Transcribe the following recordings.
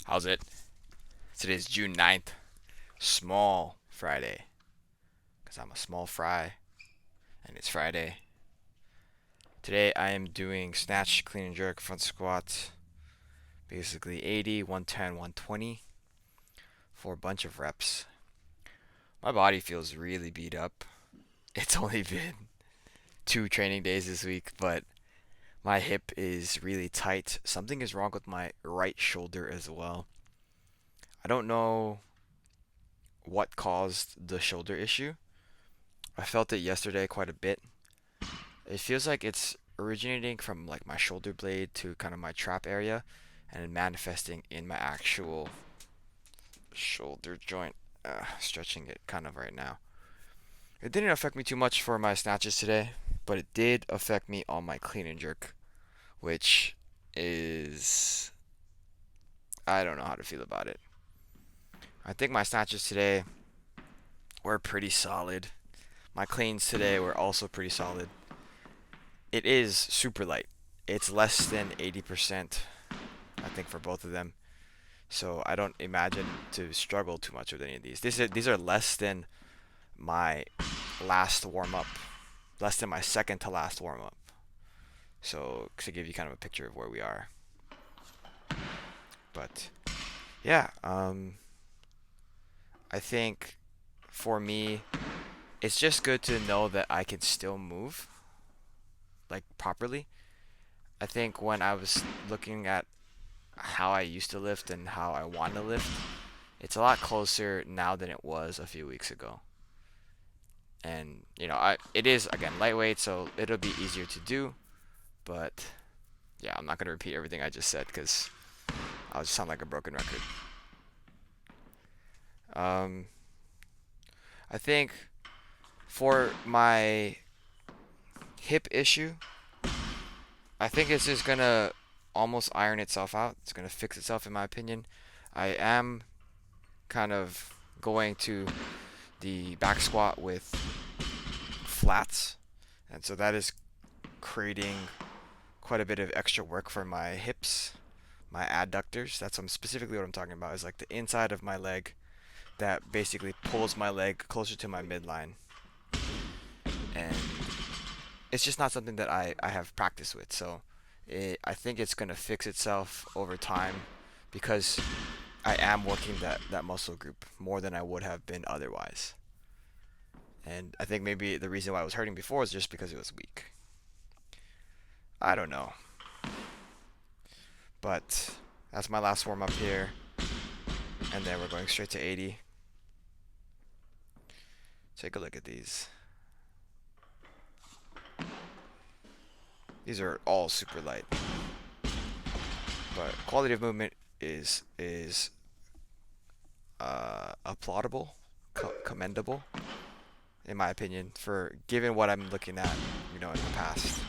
How's it? Today's June 9th. Small Friday. Because I'm a small fry. And it's Friday. Today I am doing snatch, clean and jerk, front squat. Basically 80, 110, 120 for a bunch of reps. My body feels really beat up. It's only been 2 training days this week, but my hip is really tight. Something is wrong with my right shoulder as well. I don't know what caused the shoulder issue. I felt it yesterday quite a bit. It feels like it's originating from like my shoulder blade to kind of my trap area and manifesting in my actual shoulder joint. Stretching it kind of right now. It didn't affect me too much for my snatches today, but it did affect me on my clean and jerk, which is I don't know how to feel about it. I think my snatches today were pretty solid. My cleans today were also pretty solid. It is super light. It's less than 80%, I think, for both of them. So I don't imagine to struggle too much with any of these. These are less than my last warm up, less than my second to last warm up. So to give you kind of a picture of where we are. But yeah, I think for me, it's just good to know that I can still move like properly. I think when I was looking at how I used to lift and how I want to lift, it's a lot closer now than it was a few weeks ago. And it is again lightweight, so it'll be easier to do. But yeah, I'm not gonna repeat everything I just said because I'll just sound like a broken record. Um, I think for my hip issue, I think it's just gonna almost iron itself out. It's gonna fix itself, in my opinion. I am kind of going to the back squat with flats, and so that is creating quite a bit of extra work for my hips, my adductors. That's specifically what I'm talking about. Is like the inside of my leg that basically pulls my leg closer to my midline, and it's just not something that I have practice with. So I think it's gonna fix itself over time because I am working that muscle group more than I would have been otherwise. And I think maybe the reason why it was hurting before is just because it was weak. I don't know. But that's my last warm up here. And then we're going straight to 80. Take a look at these. These are all super light. But quality of movement is applaudable, commendable, in my opinion, for given what I'm looking at, in the past.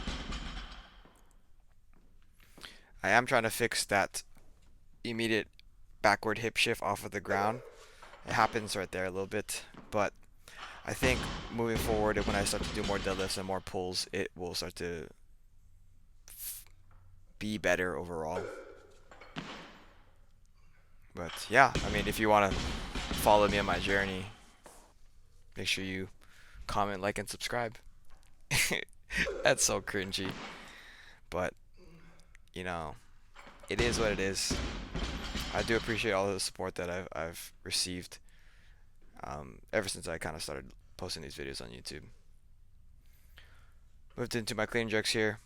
I am trying to fix that immediate backward hip shift off of the ground. It happens right there a little bit, but I think moving forward, when I start to do more deadlifts and more pulls, it will start to be better overall. But yeah, I mean, if you want to follow me on my journey, make sure you comment, like, and subscribe. That's so cringy. But, you know, it is what it is. I do appreciate all the support that I've received ever since I kind of started posting these videos on YouTube. Moved into my clean jerks here.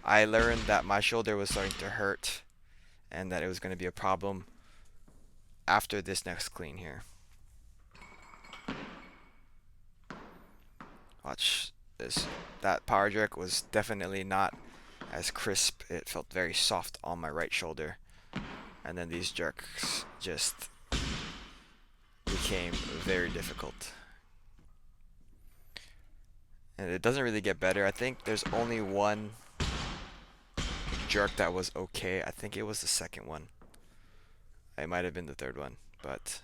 I learned that my shoulder was starting to hurt and that it was going to be a problem after this next clean here. Watch this. That power jerk was definitely not as crisp. It felt very soft on my right shoulder. And then these jerks just became very difficult. And it doesn't really get better. I think there's only one jerk that was okay. I think it was the second one. It might have been the third one, but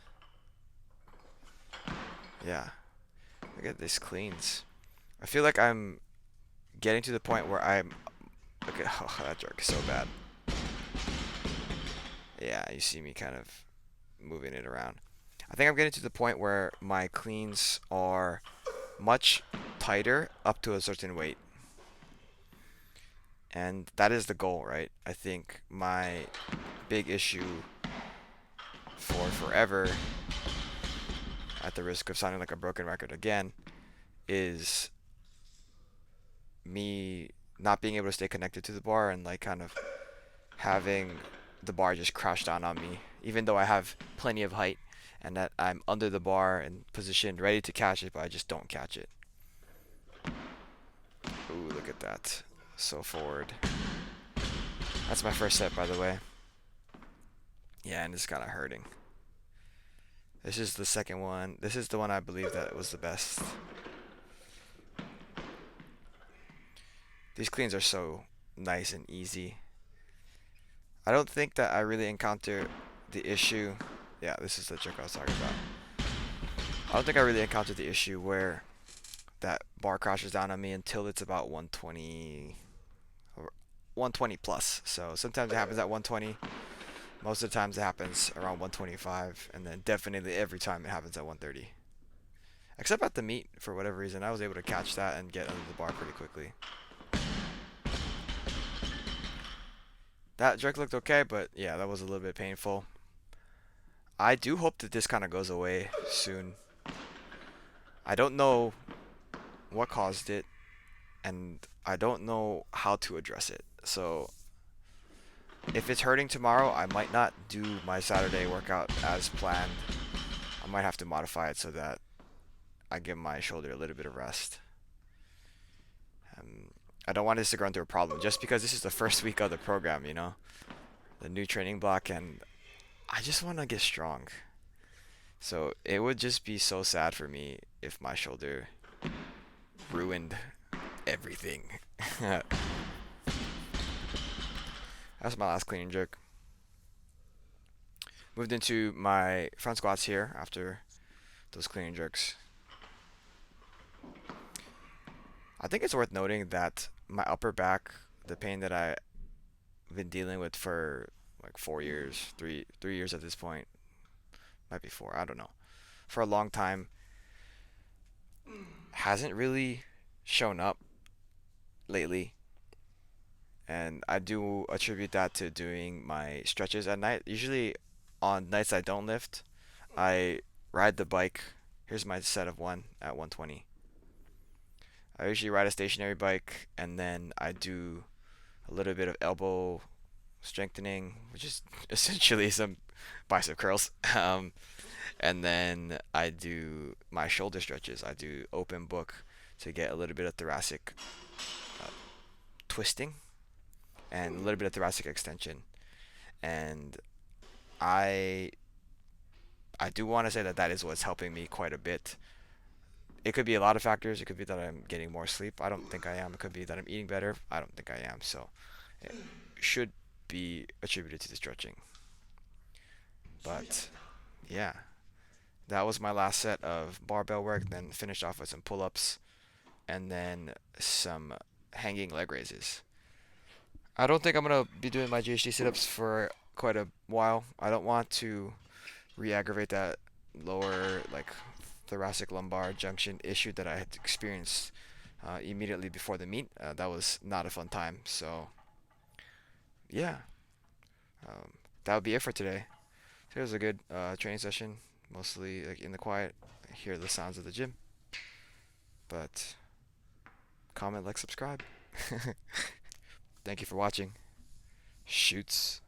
yeah. Look at this cleans. I feel like I'm getting to the point where I'm. Okay, oh, that jerk is so bad. Yeah, you see me kind of moving it around. I think I'm getting to the point where my cleans are much tighter up to a certain weight. And that is the goal, right? I think my big issue for forever, at the risk of sounding like a broken record again, is me not being able to stay connected to the bar and like kind of having the bar just crash down on me, even though I have plenty of height and that I'm under the bar and positioned ready to catch it, but I just don't catch it. Ooh, look at that. So forward. That's my first set, by the way. Yeah, and it's kind of hurting. This is the second one. This is the one I believe that was the best. These cleans are so nice and easy. I don't think that I really encounter the issue. Yeah, this is the trick I was talking about. I don't think I really encountered the issue where that bar crashes down on me until it's about 120 or 120 plus. So sometimes it happens at 120. Most of the times it happens around 125, and then definitely every time it happens at 130. Except at the meet, for whatever reason, I was able to catch that and get under the bar pretty quickly. That jerk looked okay, but yeah, that was a little bit painful. I do hope that this kind of goes away soon. I don't know what caused it, and I don't know how to address it. So if it's hurting tomorrow, I might not do my Saturday workout as planned. I might have to modify it so that I give my shoulder a little bit of rest. Um, I don't want this to grow into a problem just because this is the first week of the program, you know, the new training block, and I just want to get strong. So it would just be so sad for me if my shoulder ruined everything. That's my last clean and jerk. Moved into my front squats here after those clean and jerks. I think it's worth noting that my upper back, the pain that I've been dealing with for like 4 years, three years at this point, might be four, I don't know, for a long time, hasn't really shown up lately. And I do attribute that to doing my stretches at night. Usually on nights I don't lift, I ride the bike. Here's my set of one at 120. I usually ride a stationary bike and then I do a little bit of elbow strengthening, which is essentially some bicep curls. And then I do my shoulder stretches. I do open book to get a little bit of thoracic uh, twisting and a little bit of thoracic extension. And I I do want to say that that is what's helping me quite a bit. It could be a lot of factors. It could be that I'm getting more sleep. I don't think I am. It could be that I'm eating better. I don't think I am. So it should be attributed to the stretching. But yeah, that was my last set of barbell work. Then finished off with some pull-ups and then some hanging leg raises. I don't think I'm gonna be doing my GHD sit-ups for quite a while. I don't want to re-aggravate that lower like thoracic lumbar junction issue that I had experienced immediately before the meet. That was not a fun time. So yeah, that would be it for today. Today was a good training session, mostly like in the quiet. I hear the sounds of the gym, but comment, like, subscribe. Thank you for watching. Shoots.